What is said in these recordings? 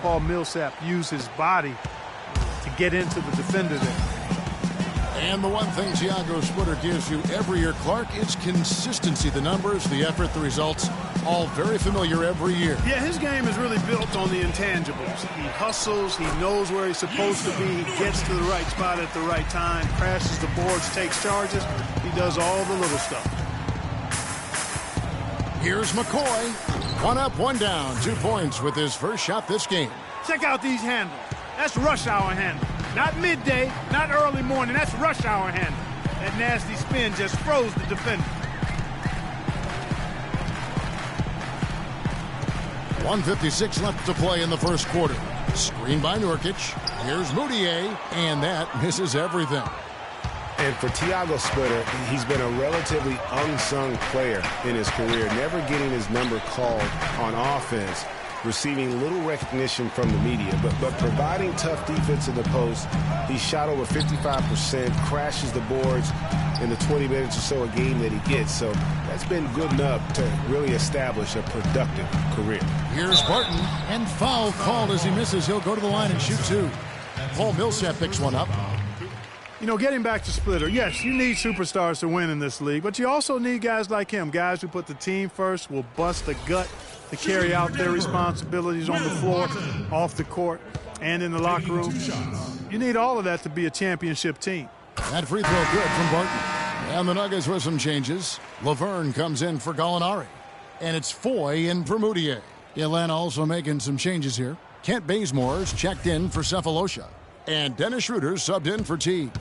Paul Millsap used his body to get into the defender there. And the one thing Thiago Splitter gives you every year, Clark, is consistency. The numbers, the effort, the results, all very familiar every year. Yeah, his game is really built on the intangibles. He hustles. He knows where he's supposed to be. He gets to the right spot at the right time, crashes the boards, takes charges. He does all the little stuff. Here's McCoy. 1 up, 1 down. 2 points with his first shot this game. Check out these handles. That's rush hour handle. Not midday, not early morning. That's rush hour handle. That nasty spin just froze the defender. 1:56 left to play in the first quarter. Screen by Nurkic. Here's Moutier, and that misses everything. And for Thiago Splitter, he's been a relatively unsung player in his career, never getting his number called on offense, receiving little recognition from the media, but providing tough defense in the post. He shot over 55%, crashes the boards in the 20 minutes or so a game that he gets. So that's been good enough to really establish a productive career. Here's Barton, and foul called as he misses. He'll go to the line and shoot 2. Paul Millsap picks one up. You know, getting back to Splitter, yes, you need superstars to win in this league, but you also need guys like him, guys who put the team first, will bust the gut to carry out their responsibilities on the floor, off the court, and in the locker room. You need all of that to be a championship team. That free throw good from Barton. And the Nuggets with some changes. Laverne comes in for Gallinari. And it's Foy in for Moutier. Atlanta also making some changes here. Kent Bazemore's checked in for Cephalosha. And Dennis Schroeder's subbed in for Teague.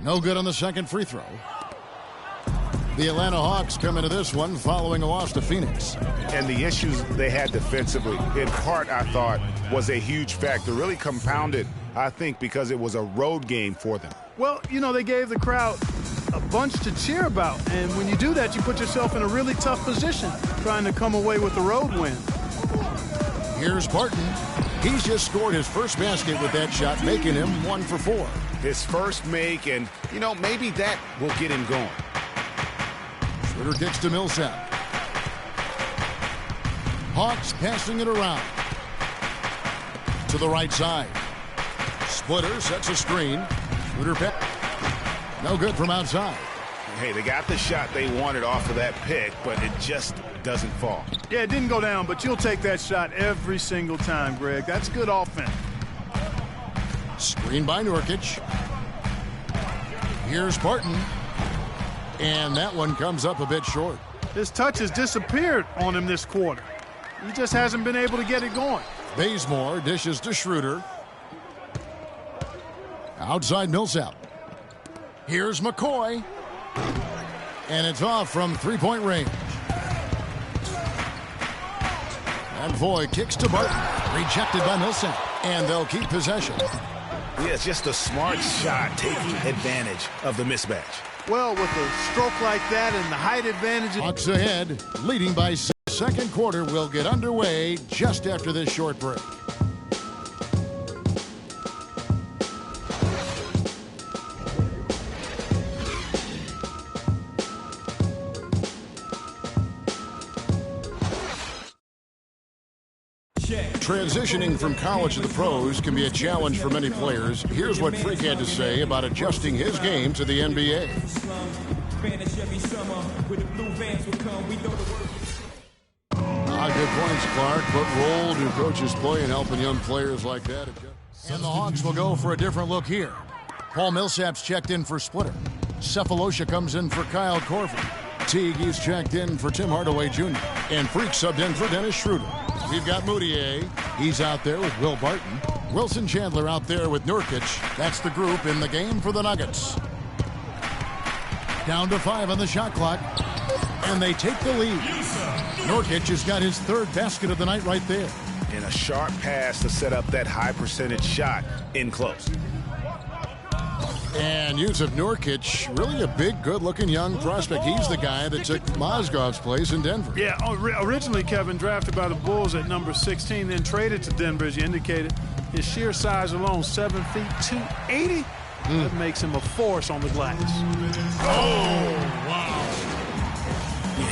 No good on the second free throw. The Atlanta Hawks come into this one following a loss to Phoenix. And the issues they had defensively, in part, I thought, was a huge factor. Really compounded, I think, because it was a road game for them. Well, you know, they gave the crowd a bunch to cheer about. And when you do that, you put yourself in a really tough position trying to come away with the road win. Here's Barton. He's just scored his first basket with that shot, making him 1 for 4. His first make, and, you know, maybe that will get him going. Schroeder kicks to Millsap. Hawks passing it around. To the right side. Splitter sets a screen. Schroeder pass. No good from outside. Hey, they got the shot they wanted off of that pick, but it just doesn't fall. Yeah, it didn't go down, but you'll take that shot every single time, Greg. That's good offense. Screen by Nurkic. Here's Barton. And that one comes up a bit short. His touch has disappeared on him this quarter. He just hasn't been able to get it going. Bazemore dishes to Schroeder. Outside Millsap. Here's McCoy. And it's off from three-point range. And Foy kicks to Barton. Rejected by Millsap. And they'll keep possession. Yeah, it's just a smart shot, taking advantage of the mismatch. Well, with a stroke like that and the height advantage. Hawks ahead, leading by 6. Second quarter will get underway just after this short break. Transitioning from college to the pros can be a challenge for many players. Here's what Freak had to say about adjusting his game to the NBA. Good points, Clark. What role do coaches play in helping young players like that? And the Hawks will go for a different look here. Paul Millsap's checked in for Splitter. Cephalosha comes in for Kyle Korver. Teague is checked in for Tim Hardaway Jr. And Freak subbed in for Dennis Schroeder. We've got Moutier. He's out there with Will Barton. Wilson Chandler out there with Nurkic. That's the group in the game for the Nuggets. Down to 5 on the shot clock. And they take the lead. Nurkic has got his 3rd basket of the night right there. And a sharp pass to set up that high percentage shot in close. And Yusuf Nurkic, really a big, good-looking young prospect. He's the guy that took Mozgov's place in Denver. Yeah, originally, Kevin, drafted by the Bulls at number 16, then traded to Denver, as you indicated. His sheer size alone, 7 feet, 280. That makes him a force on the glass. Oh, wow.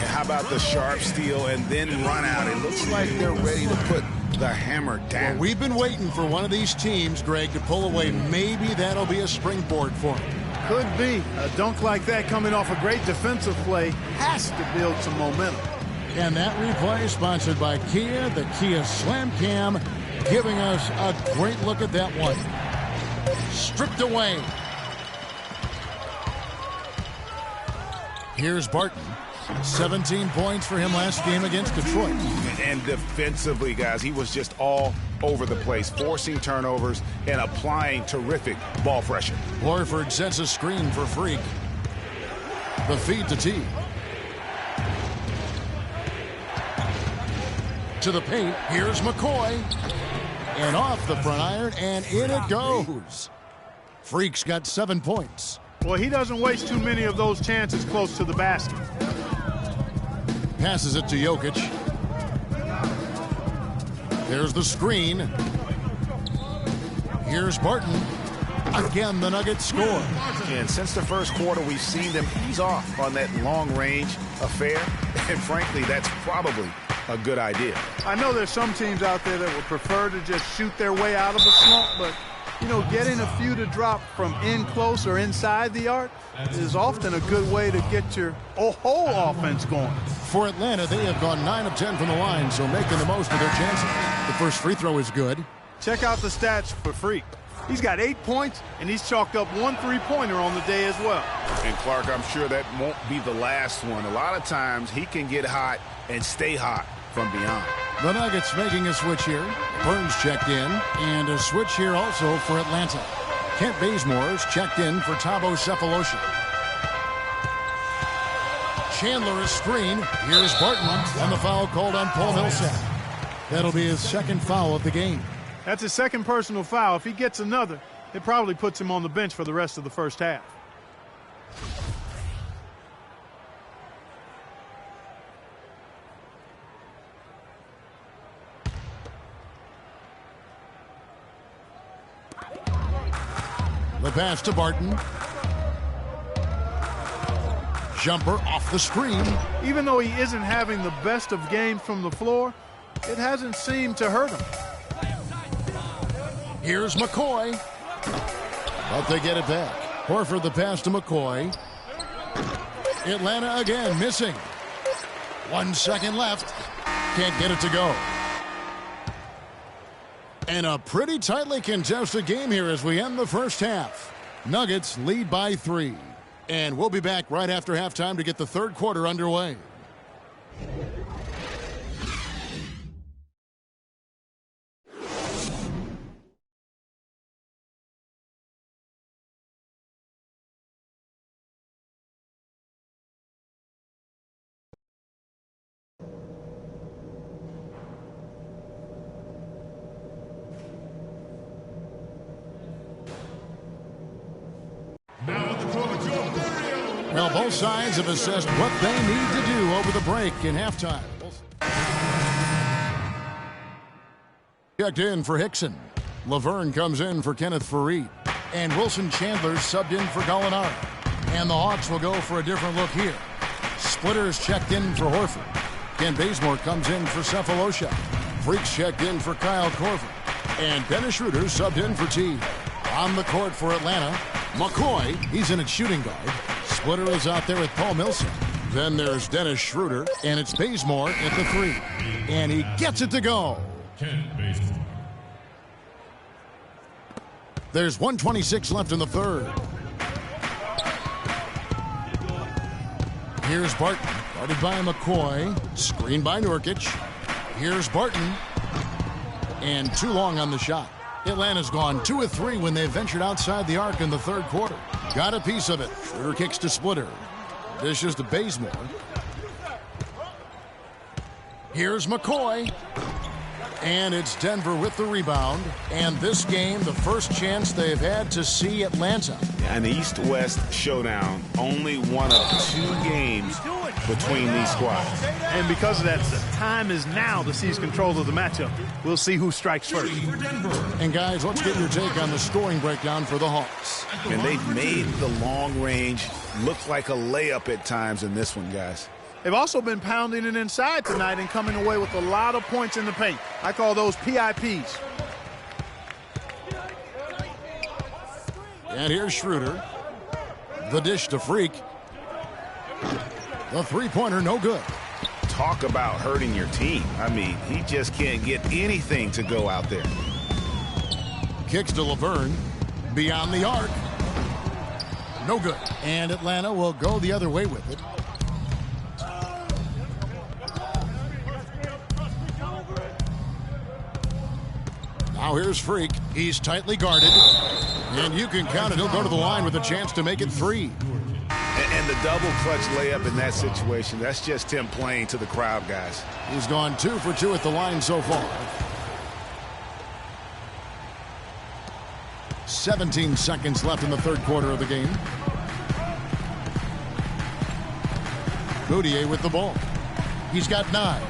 How about the sharp steal and then run out? It looks like they're ready to put the hammer down. Well, we've been waiting for one of these teams, Greg, to pull away. Maybe that'll be a springboard for them. Could be. A dunk like that coming off a great defensive play has to build some momentum. And that replay sponsored by Kia, the Kia Slam Cam, giving us a great look at that one. Stripped away. Here's Barton. 17 points for him last game against Detroit. And defensively, guys, he was just all over the place, forcing turnovers and applying terrific ball pressure. Horford sets a screen for Freak. The feed to T. To the paint. Here's McCoy. And off the front iron, and in it goes. Freak's got 7 points. Well, he doesn't waste too many of those chances close to the basket. Passes it to Jokic. There's the screen. Here's Barton. Again, the Nuggets score. And since the first quarter, we've seen them ease off on that long-range affair. And frankly, that's probably a good idea. I know there's some teams out there that would prefer to just shoot their way out of a slump, but, you know, getting a few to drop from in close or inside the arc is often a good way to get your whole offense going. For Atlanta, they have gone 9 of 10 from the line, so making the most of their chances. The first free throw is good. Check out the stats for Freak. He's got 8 points, and he's chalked up 1 3-pointer on the day as well. And Clark, I'm sure that won't be the last one. A lot of times he can get hot and stay hot from beyond. The Nuggets making a switch here. Burns checked in, and a switch here also for Atlanta. Kent Bazemore's checked in for Thabo Sefolosha. Chandler is screen. Here's Barton, and the foul called on Paul Millsap. That'll be his second foul of the game. That's his second personal foul. If he gets another, it probably puts him on the bench for the rest of the first half. The pass to Barton. Jumper off the screen. Even though he isn't having the best of games from the floor, it hasn't seemed to hurt him. Here's McCoy. But they get it back. Horford the pass to McCoy. Atlanta again missing. 1 second left. Can't get it to go. And a pretty tightly contested game here as we end the first half. Nuggets lead by 3. And we'll be back right after halftime to get the third quarter underway. Well, both sides have assessed what they need to do over the break in halftime. Checked in for Hickson. Laverne comes in for Kenneth Faried. And Wilson Chandler subbed in for Gallinari. And the Hawks will go for a different look here. Splitters checked in for Horford. Ken Bazemore comes in for Sefolosha. Freaks checked in for Kyle Korver. And Dennis Schroeder subbed in for T. On the court for Atlanta, McCoy, he's in at shooting guard. Splitter is out there with Paul Millsap. Then there's Dennis Schroeder, and it's Bazemore at the 3. And he gets it to go. There's 1:26 left in the third. Here's Barton, guarded by McCoy, screened by Nurkic. Here's Barton, and too long on the shot. Atlanta's gone 2 of 3 when they ventured outside the arc in the third quarter. Got a piece of it. Schroeder kicks to Splitter. Dishes to Bazemore. Here's McCoy. And it's Denver with the rebound. And this game, the first chance they've had to see Atlanta. An East-West showdown. Only one of 2 games between these squads. And because of that, the time is now to seize control of the matchup. We'll see who strikes first. And guys, let's get your take on the scoring breakdown for the Hawks. And they've made the long range look like a layup at times in this one, guys. They've also been pounding it inside tonight and coming away with a lot of points in the paint. I call those PIPs. And here's Schroeder. The dish to Freak. The three-pointer, no good. Talk about hurting your team. I mean, he just can't get anything to go out there. Kicks to Laverne. Beyond the arc. No good. And Atlanta will go the other way with it. Now here's Freak. He's tightly guarded. And you can count it. He'll go to the line with a chance to make it 3. And the double clutch layup in that situation, that's just him playing to the crowd, guys. He's gone 2 for 2 at the line so far. 17 seconds left in the third quarter of the game. Moutier with the ball. He's got 9.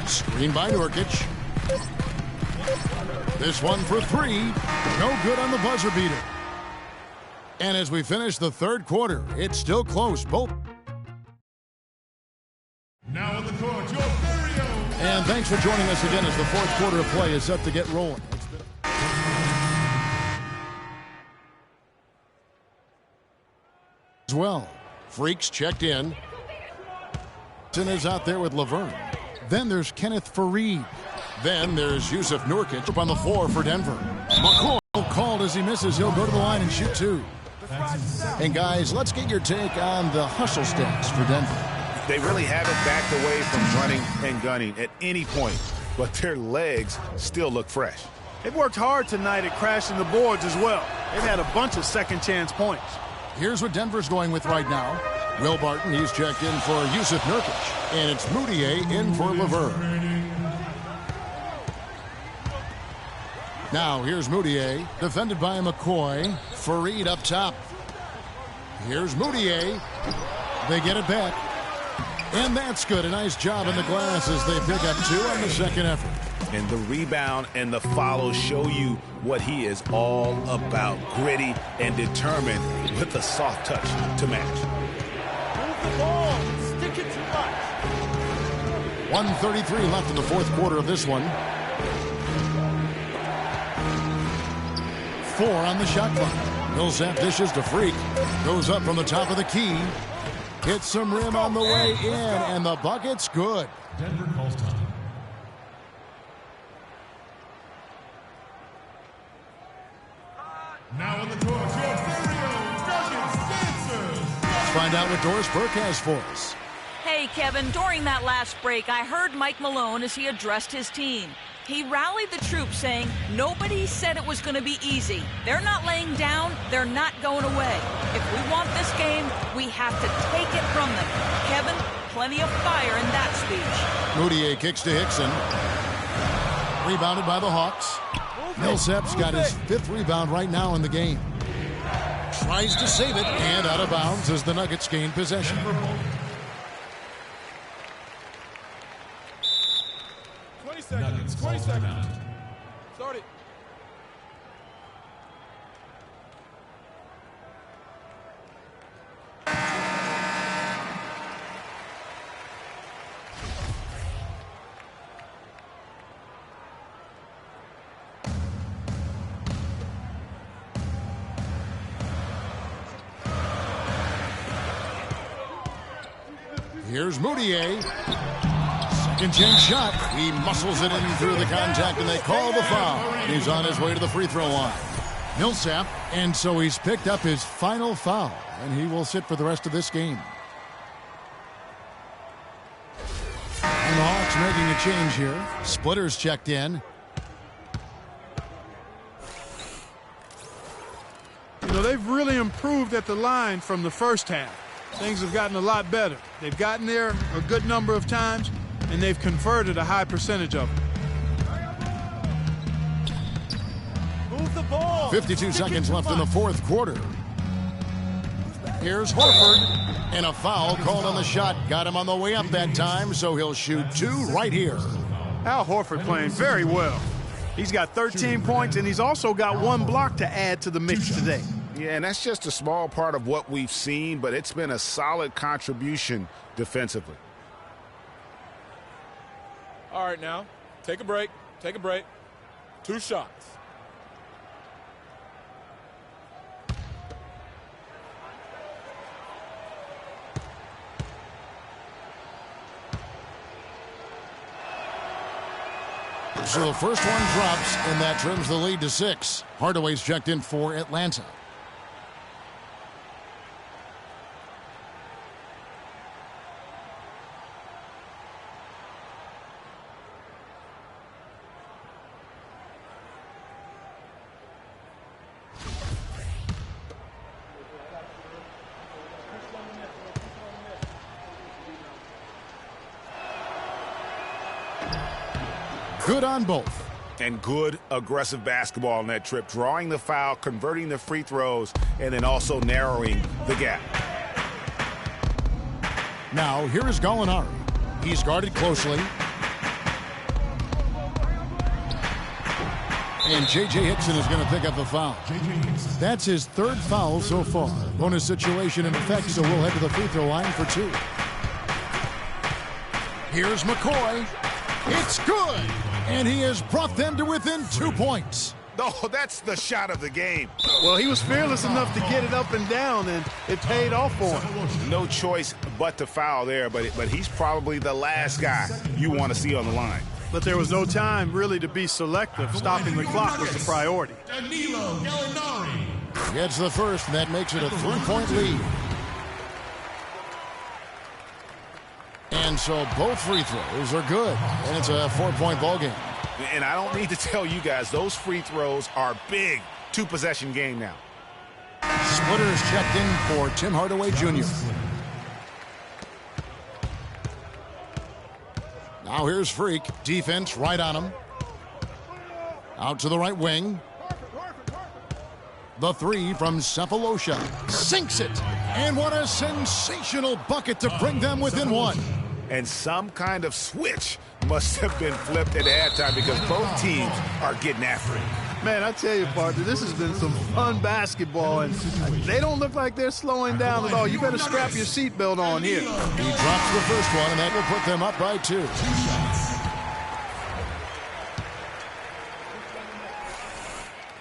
Screen by Nurkic. This one for 3. No good on the buzzer beater. And as we finish the third quarter, it's still close. Both. Now on the court, your very own. And thanks for joining us again as the fourth quarter of play is set to get rolling. As well, Freaks checked in. Sinners out there with Laverne. Then there's Kenneth Fareed. Then there's Yusuf Nurkic up on the floor for Denver. McCoy called as he misses. He'll go to the line and shoot 2. And guys, let's get your take on the hustle stats for Denver. They really haven't backed away from running and gunning at any point, but their legs still look fresh. They've worked hard tonight at crashing the boards as well. They've had a bunch of second chance points. Here's what Denver's going with right now. Will Barton, he's checked in for Yusuf Nurkic. And it's Moutier in for Laverne. Now here's Moutier, defended by McCoy. Fareed up top. Here's Moutier. They get it back. And that's good. A nice job in the glass as they pick up 2 on the second effort. And the rebound and the follow show you what he is all about. Gritty and determined with a soft touch to match. Move the ball. Stick it to much. 1:33 left in the fourth quarter of this one. 4 on the shot clock. Millsap dishes to Freak. Goes up from the top of the key. Hits some rim on the way in, and the bucket's good. Denver calls time. Now on the court, your very own Nuggets dancers. Let's find out what Doris Burke has for us. Hey, Kevin, during that last break, I heard Mike Malone as he addressed his team. He rallied the troops saying, nobody said it was going to be easy. They're not laying down. They're not going away. If we want this game, we have to take it from them. Kevin, plenty of fire in that speech. Moutier kicks to Hickson. Rebounded by the Hawks. Millsap's got his 5th rebound right now in the game. Tries to save it, and out of bounds as the Nuggets gain possession. 20 seconds. Nuggets 20 call seconds. timeout. Start it. Here's Moutier. Second chance shot. He muscles it in through the contact, and they call the foul. He's on his way to the free throw line. Millsap, and so he's picked up his final foul, and he will sit for the rest of this game. And the Hawks making a change here. Splitter's checked in. You know, they've really improved at the line from the first half. Things have gotten a lot better. They've gotten there a good number of times, and they've converted a high percentage of them. Move the ball. 52 seconds left in the fourth quarter. Here's Horford, and a foul called on the shot. Got him on the way up that time, so he'll shoot 2 right here. Al Horford playing very well. He's got 13 points, and he's also got 1 block to add to the mix today. Yeah, and that's just a small part of what we've seen, but it's been a solid contribution defensively. All right, now, take a break. Take a break. 2 shots. So the first one drops, and that trims the lead to 6. Hardaway's checked in for Atlanta. Good on both. And good aggressive basketball on that trip, drawing the foul, converting the free throws, and then also narrowing the gap. Now, here is Gallinari. He's guarded closely. And J.J. Hickson is going to pick up the foul. That's his 3rd foul so far. Bonus situation in effect, so we'll head to the free throw line for 2. Here's McCoy. It's good! And he has brought them to within 2 points. Oh, that's the shot of the game. Well, he was fearless enough to get it up and down, and it paid off for him. No choice but to foul there, but he's probably the last guy you want to see on the line. But there was no time really to be selective. Stopping the clock was the priority. Danilo Gallinari. Gets the first, and that makes it a 3-point lead. And so both free throws are good, and it's a 4-point ball game. And I don't need to tell you guys, those free throws are big. 2-possession game now. Splitters checked in for Tim Hardaway Jr. Now here's Freak. Defense right on him. Out to the right wing. The 3 from Cephalosha. Sinks it. And what a sensational bucket to bring them within 1. And some kind of switch must have been flipped at halftime because both teams are getting after it. Man, I tell you, partner, this has been some fun basketball, and they don't look like they're slowing down at all. You better strap your seatbelt on here. He drops the first one, and that will put them up by 2.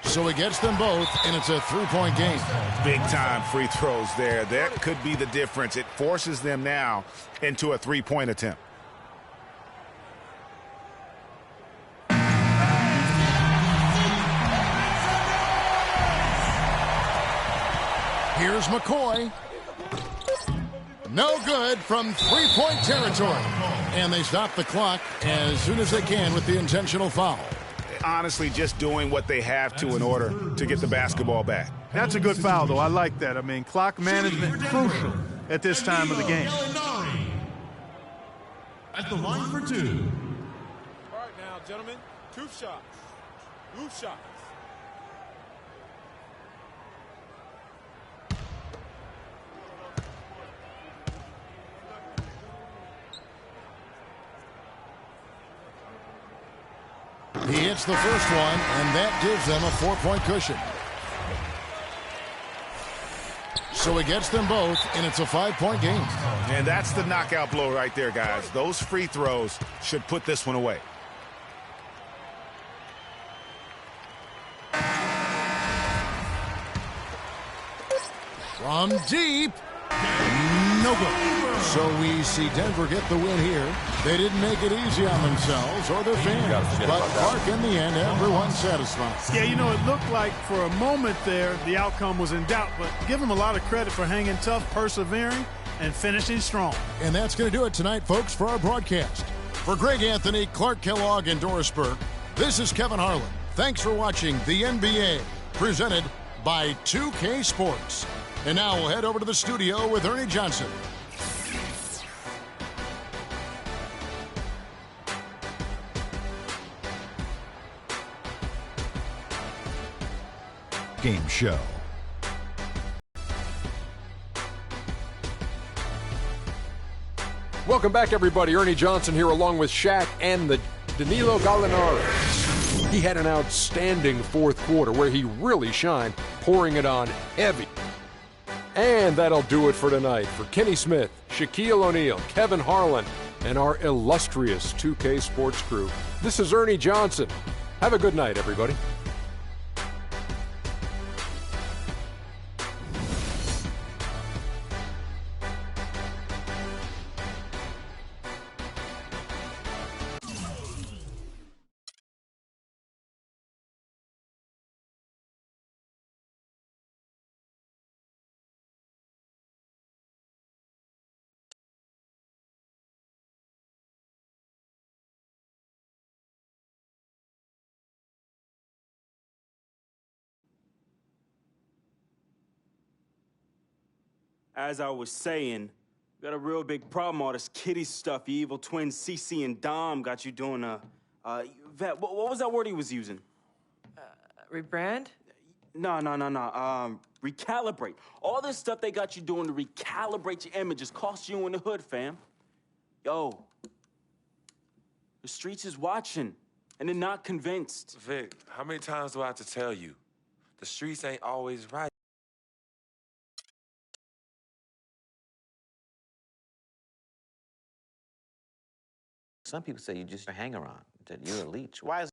So he gets them both, and it's a 3-point game. Big-time free throws there. That could be the difference. It forces them now into a 3-point attempt. Here's McCoy. No good from 3-point territory. And they stop the clock as soon as they can with the intentional foul. Honestly, just doing what they have to in order to get the basketball back. That's a good foul, though. I like that. I mean, clock management crucial at this time of the game. Gallinari. At the line for 2. All right, now, gentlemen, 2 shots. 2 shots. He hits the first one, and that gives them a 4-point cushion. So he gets them both, and it's a 5-point game. And that's the knockout blow right there, guys. Those free throws should put this one away. From deep. No good. So we see Denver get the win here. They didn't make it easy on themselves or their fans. But Clark, in the end, everyone's satisfied. Yeah, you know, it looked like for a moment there the outcome was in doubt, but give them a lot of credit for hanging tough, persevering, and finishing strong. And that's going to do it tonight, folks, for our broadcast. For Greg Anthony, Clark Kellogg, and Doris Burke, this is Kevin Harlan. Thanks for watching the NBA, presented by 2K Sports. And now we'll head over to the studio with Ernie Johnson. Game show. Welcome back, everybody. Ernie Johnson here along with Shaq and the Danilo Gallinari. He had an outstanding fourth quarter where he really shined, pouring it on heavy. And that'll do it for tonight. For Kenny Smith, Shaquille O'Neal, Kevin Harlan, and our illustrious 2K Sports crew, this is Ernie Johnson. Have a good night, everybody. As I was saying, got a real big problem, all this kiddie stuff. Your evil twins, CC and Dom, got you doing Vet, what was that word he was using? Rebrand? No. Recalibrate. All this stuff they got you doing to recalibrate your image just cost you in the hood, fam. Yo, the streets is watching, and they're not convinced. Vic, how many times do I have to tell you? The streets ain't always right. Some people say you just a hanger-on, that you're a leech. Why is